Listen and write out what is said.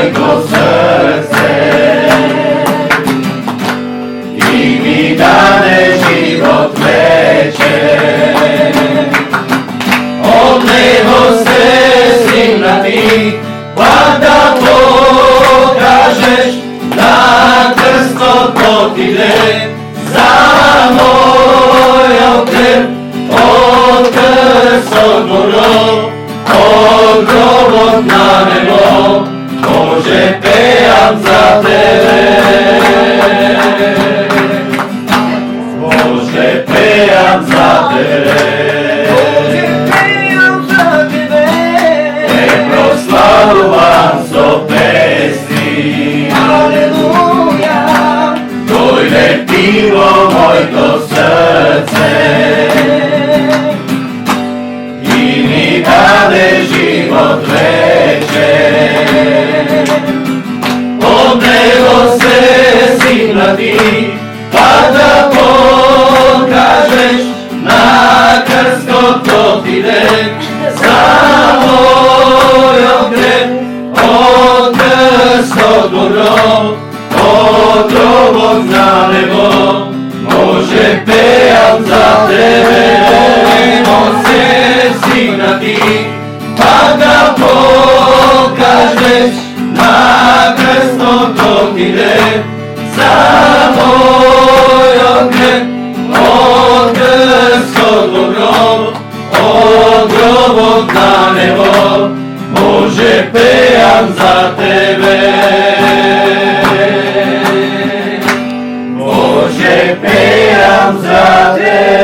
моето срце и ми даде живот вечен. Од него се стигнати, па да покажеш на крстот отиде за мојот грев. Од крстот во гроб, од гробот на небо, Боже, пеам за тебе. Боже, пеам за тебе. Те прославувам со песни. Алелуја. Дојде ти во моето срце и ми даде живот вечен. Од него се стигнати, па да покажеш на крстот отиде за мојот грев. Од крстот во гроб, од гробот на небо, Боже, пеам за тебе. Се стигнати, па да покажеш на крстот отиде за мојот грев. Од крстот во гроб, од гробот на небо, Боже, пеам за тебе. Боже, пеам за тебе.